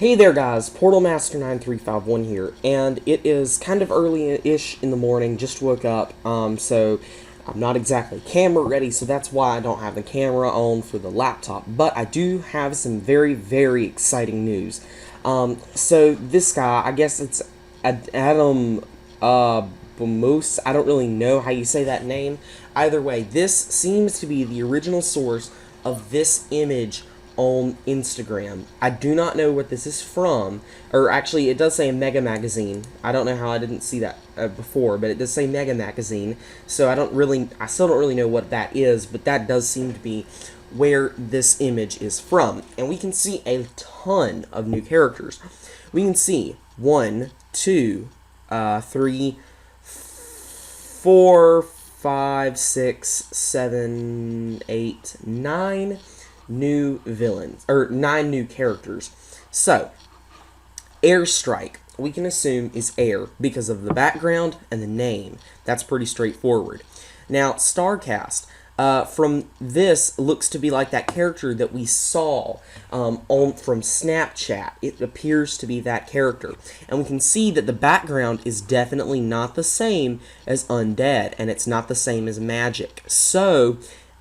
Hey there guys, Portal Master 9351 here, and it is kind of early-ish in the morning, just woke up, so I'm not exactly camera ready, so that's why I don't have the camera on for the laptop, but I do have some very, very exciting news. So this guy, I guess it's Adam, Bamos, I don't really know how you say that name. Either way, this seems to be the original source of this image on Instagram. I do not know what this is from, or actually it does say a Mega Magazine. I don't know how I didn't see that before, but it does say Mega Magazine, so I still don't really know what that is, but that does seem to be where this image is from. And we can see a ton of new characters. We can see 1, 2, 3, 4, 5, 6, 7, 8, 9 new villains, or 9 new characters. So, Airstrike, we can assume is air because of the background and the name. That's pretty straightforward. Now, Starcast, from this, looks to be like that character that we saw from Snapchat. It appears to be that character. And we can see that the background is definitely not the same as Undead, and it's not the same as Magic. So,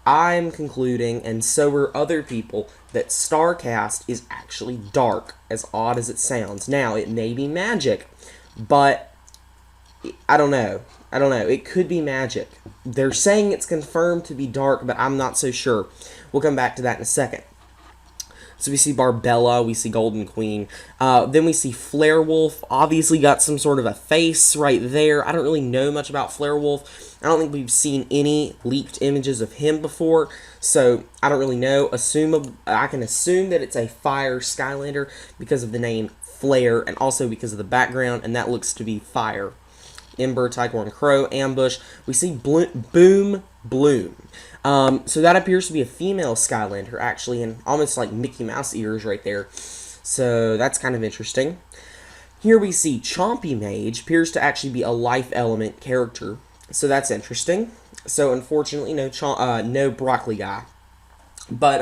I'm concluding, and so are other people, that Starcast is actually dark, as odd as it sounds. Now, it may be Magic, but I don't know. It could be Magic. They're saying it's confirmed to be dark, but I'm not so sure. We'll come back to that in a second. So we see Barbella, we see Golden Queen, then we see Flarewolf, obviously got some sort of a face right there. I don't really know much about Flarewolf. I don't think we've seen any leaked images of him before, so I don't really know. I can assume that it's a fire Skylander because of the name Flare, and also because of the background, and that looks to be fire. Ember, Tycorn Crow, Ambush. We see Boom Bloom. So that appears to be a female Skylander, actually, and almost like Mickey Mouse ears right there. So that's kind of interesting. Here we see Chompy Mage, appears to actually be a life element character. So that's interesting. So unfortunately, no Broccoli guy. But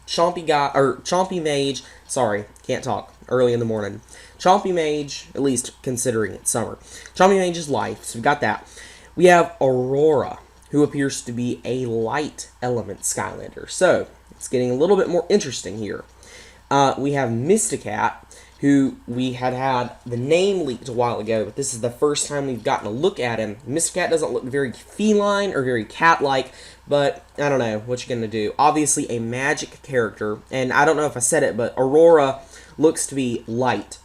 Chompy Mage, sorry, can't talk, early in the morning. Chompy Mage, at least considering it's summer. Chompy Mage is life, so we got that. We have Aurora, who appears to be a light element Skylander. So, it's getting a little bit more interesting here. We have Mysticat, who we had the name leaked a while ago, but this is the first time we've gotten a look at him. Mysticat doesn't look very feline or very cat-like, but I don't know what you're going to do. Obviously, a magic character, and I don't know if I said it, but Aurora looks to be light.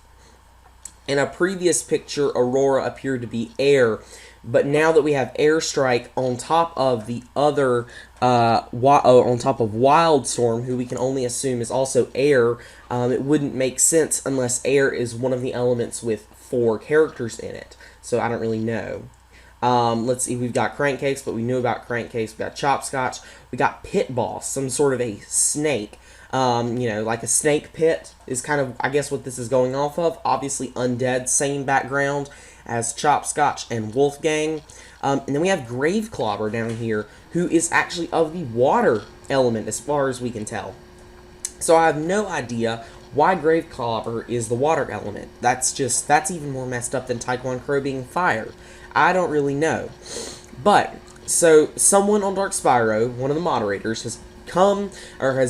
In a previous picture, Aurora appeared to be air, but now that we have Airstrike on top of the other, on top of Wildstorm, who we can only assume is also air, it wouldn't make sense unless air is one of the elements with 4 characters in it. So I don't really know. Let's see, we've got Crankcase, but we knew about Crankcase. We got Chopscotch. We got Pit Boss, some sort of a snake. Like a snake pit is kind of, I guess, what this is going off of. Obviously, Undead, same background as Chopscotch and Wolfgang. And then we have Graveclobber down here, who is actually of the water element, as far as we can tell. So I have no idea why Graveclobber is the water element. That's even more messed up than Tyquan Crow being fire. I don't really know. But, so, someone on Dark Spyro, one of the moderators, has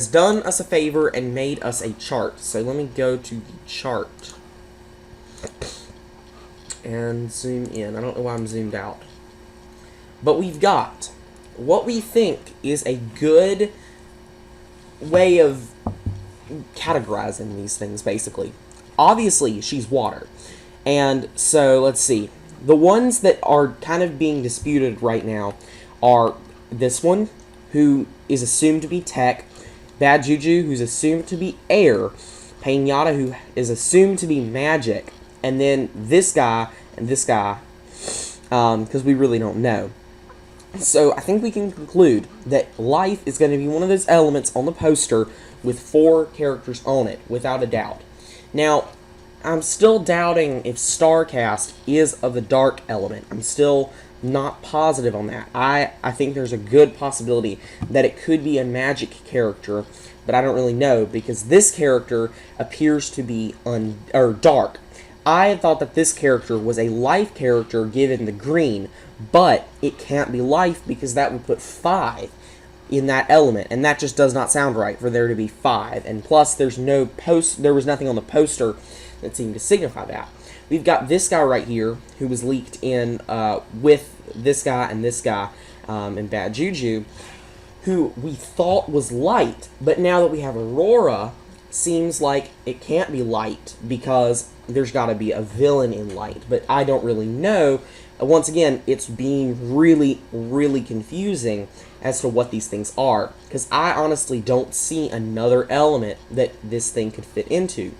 done us a favor and made us a chart. So let me go to the chart and zoom in. I don't know why I'm zoomed out. But we've got what we think is a good way of categorizing these things, basically. Obviously, she's water. And so, let's see. The ones that are kind of being disputed right now are this one, who is assumed to be tech, Bad Juju, who's assumed to be air, Painata, who is assumed to be magic, and then this guy and this guy, because we really don't know. So I think we can conclude that life is going to be one of those elements on the poster with 4 characters on it, without a doubt. Now, I'm still doubting if Starcast is of the dark element. I'm still not positive on that. I think there's a good possibility that it could be a magic character, but I don't really know because this character appears to be dark. I had thought that this character was a life character given the green, but it can't be life because that would put 5 in that element, and that just does not sound right for there to be 5. And plus, there was nothing on the poster that seemed to signify that. We've got this guy right here who was leaked in with this guy and this guy in Bad Juju, who we thought was light, but now that we have Aurora, seems like it can't be light because there's got to be a villain in light, but I don't really know. Once again, it's being really, really confusing as to what these things are, because I honestly don't see another element that this thing could fit into.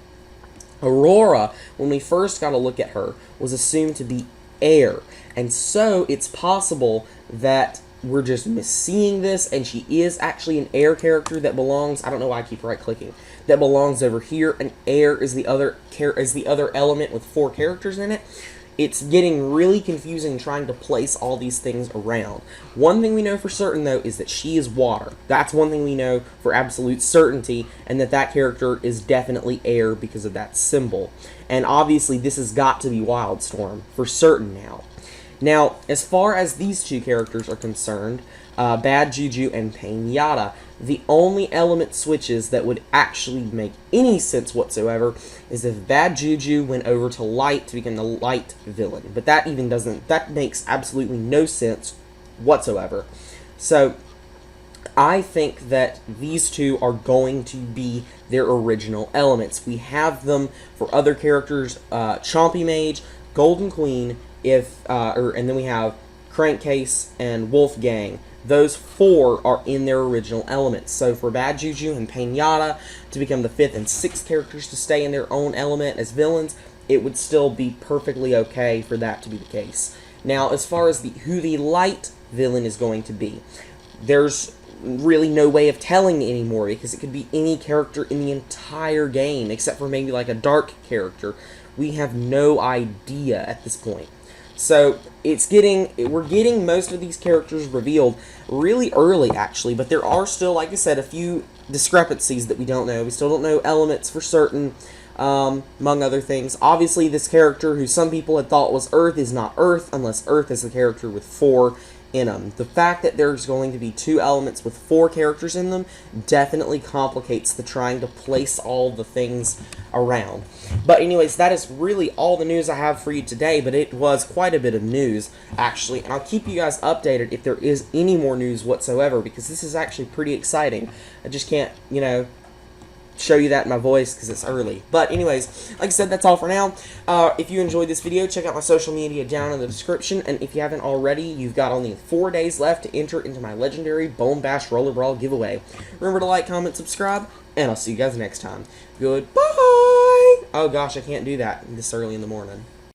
Aurora, when we first got a look at her, was assumed to be air, and so it's possible that we're just misseeing this, and she is actually an air character that belongs, I don't know why I keep right-clicking, that belongs over here, and air is the other element with 4 characters in it. It's getting really confusing trying to place all these things around. One thing we know for certain, though, is that she is water. That's one thing we know for absolute certainty, and that character is definitely air because of that symbol. And obviously, this has got to be Wildstorm for certain now. Now, as far as these 2 characters are concerned, Bad Juju and Pinata, the only element switches that would actually make any sense whatsoever is if Bad Juju went over to light to become the light villain. But that makes absolutely no sense whatsoever. So, I think that these 2 are going to be their original elements. We have them for other characters, Chompy Mage, Golden Queen, and then we have Crankcase and Wolfgang. Those 4 are in their original elements. So for Bad Juju and Pinata to become the 5th and 6th characters to stay in their own element as villains, it would still be perfectly okay for that to be the case. Now, as far as who the light villain is going to be, there's really no way of telling anymore because it could be any character in the entire game except for maybe like a dark character. We have no idea at this point. So we're getting most of these characters revealed really early, actually, but there are still, like I said, a few discrepancies that we don't know. We still don't know elements for certain, among other things. Obviously, this character, who some people had thought was Earth, is not Earth, unless Earth is the character with 4 in them. The fact that there's going to be 2 elements with 4 characters in them definitely complicates the trying to place all the things around. But anyways, that is really all the news I have for you today, but it was quite a bit of news, actually, and I'll keep you guys updated if there is any more news whatsoever, because this is actually pretty exciting. I just can't, show you that in my voice because it's early. But anyways, like I said, that's all for now. If you enjoyed this video, check out my social media down in the description, and if you haven't already, you've got only 4 days left to enter into my legendary Bone Bash Roller Brawl giveaway. Remember to like, comment, subscribe, and I'll see you guys next time. Goodbye! Oh gosh, I can't do that this early in the morning.